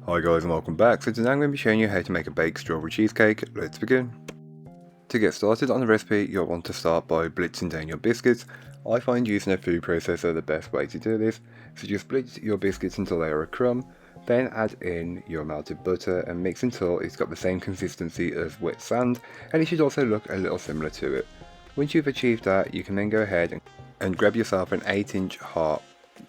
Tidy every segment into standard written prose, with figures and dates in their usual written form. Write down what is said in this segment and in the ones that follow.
Hi guys and welcome back. So today I'm going to be showing you how to make a baked strawberry cheesecake. Let's begin. To get started on the recipe, you'll want to start by blitzing down your biscuits. I find using a food processor the best way to do this. So just blitz your biscuits until they are a crumb, then add in your melted butter and mix until it's got the same consistency as wet sand, and it should also look a little similar to it. Once you've achieved that, you can then go ahead and grab yourself an 8-inch heart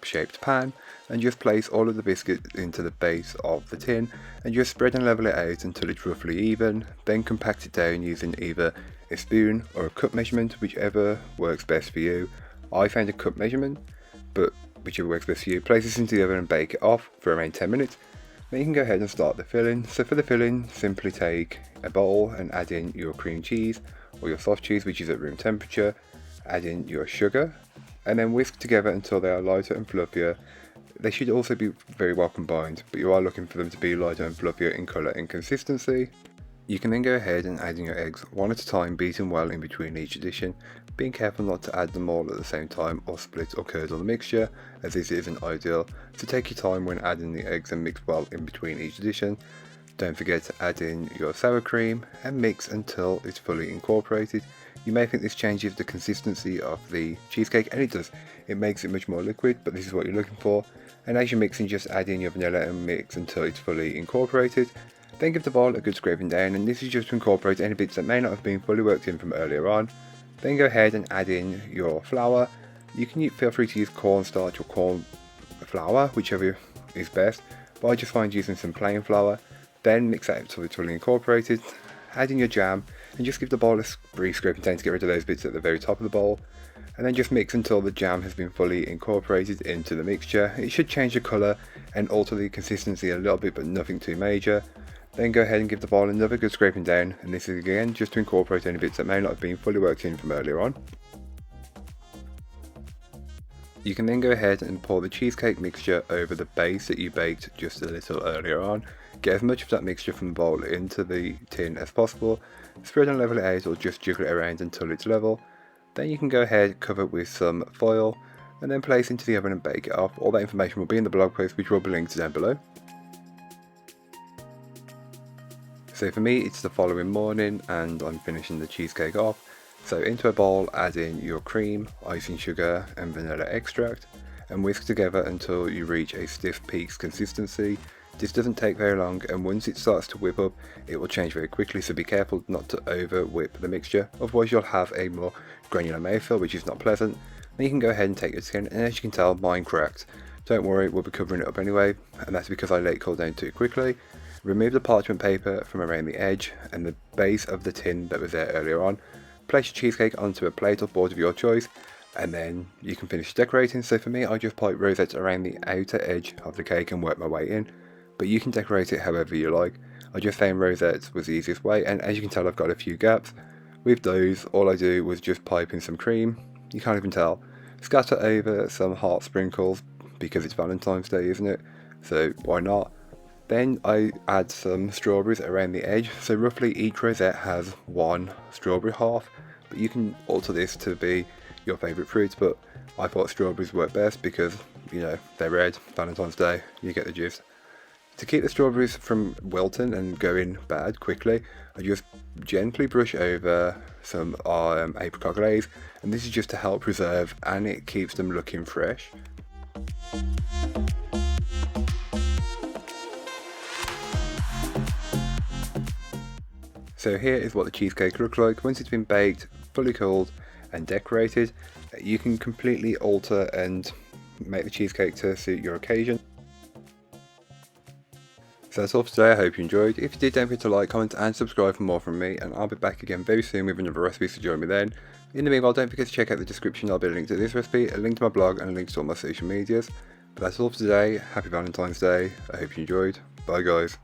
shaped pan and just place all of the biscuits into the base of the tin and just spread and level it out until it's roughly even, then compact it down using either a spoon or a cup measurement, whichever works best for you. I found a cup measurement, but whichever works best for you. Place this into the oven and bake it off for around 10 minutes. Then you can go ahead and start the filling. So for the filling, simply take a bowl and add in your cream cheese or your soft cheese, which is at room temperature, add in your sugar, and then whisk together until they are lighter and fluffier. They should also be very well combined, but you are looking for them to be lighter and fluffier in colour and consistency. You can then go ahead and add in your eggs one at a time, beaten well in between each addition, being careful not to add them all at the same time or split or curdle the mixture, as this isn't ideal, so take your time when adding the eggs and mix well in between each addition. Don't forget to add in your sour cream and mix until it's fully incorporated. You may think this changes the consistency of the cheesecake, and it does. It makes it much more liquid, but this is what you're looking for. And as you're mixing, just add in your vanilla and mix until it's fully incorporated. Then give the bowl a good scraping down, and this is just to incorporate any bits that may not have been fully worked in from earlier on. Then go ahead and add in your flour. You can feel free to use cornstarch or corn flour, whichever is best, but I just find using some plain flour. Then mix that until it's fully incorporated. Add in your jam and just give the bowl a brief scraping down to get rid of those bits at the very top of the bowl, and then just mix until the jam has been fully incorporated into the mixture. It should change the colour and alter the consistency a little bit, but nothing too major. Then go ahead and give the bowl another good scraping down, and this is again just to incorporate any bits that may not have been fully worked in from earlier on. You can then go ahead and pour the cheesecake mixture over the base that you baked just a little earlier on. Get as much of that mixture from the bowl into the tin as possible, spread and level it out or just jiggle it around until it's level. Then you can go ahead, cover it with some foil, and then place into the oven and bake it off. All that information will be in the blog post, which will be linked down below. So for me, it's the following morning and I'm finishing the cheesecake off. So into a bowl, add in your cream, icing sugar and vanilla extract, and whisk together until you reach a stiff peaks consistency. This doesn't take very long, and once it starts to whip up, it will change very quickly, so be careful not to over whip the mixture, otherwise you'll have a more granular mouthfeel, which is not pleasant. Then you can go ahead and take your tin, and as you can tell, mine cracked. Don't worry, we'll be covering it up anyway, and that's because I let it cool down too quickly. Remove the parchment paper from around the edge and the base of the tin that was there earlier on. Place your cheesecake onto a plate or board of your choice, and then you can finish decorating. So for me, I just pipe rosettes around the outer edge of the cake and work my way in, but you can decorate it however you like. I just found rosettes was the easiest way, and as you can tell, I've got a few gaps. With those, all I do was just pipe in some cream, you can't even tell, scatter over some heart sprinkles because it's Valentine's Day, isn't it? So why not? Then I add some strawberries around the edge, so roughly each rosette has one strawberry half, but you can alter this to be your favourite fruits, but I thought strawberries work best because, you know, they're red, Valentine's Day, you get the gist. To keep the strawberries from wilting and going bad quickly, I just gently brush over some apricot glaze, and this is just to help preserve and it keeps them looking fresh. So here is what the cheesecake looks like once it's been baked, fully cooled and decorated. You can completely alter and make the cheesecake to suit your occasion. So that's all for today. I hope you enjoyed. If you did, don't forget to like, comment and subscribe for more from me, and I'll be back again very soon with another recipe, so join me then. In the meanwhile, don't forget to check out the description. I'll be a link to this recipe, a link to my blog and a link to all my social medias. But that's all for today. Happy Valentine's Day. I hope you enjoyed. Bye guys.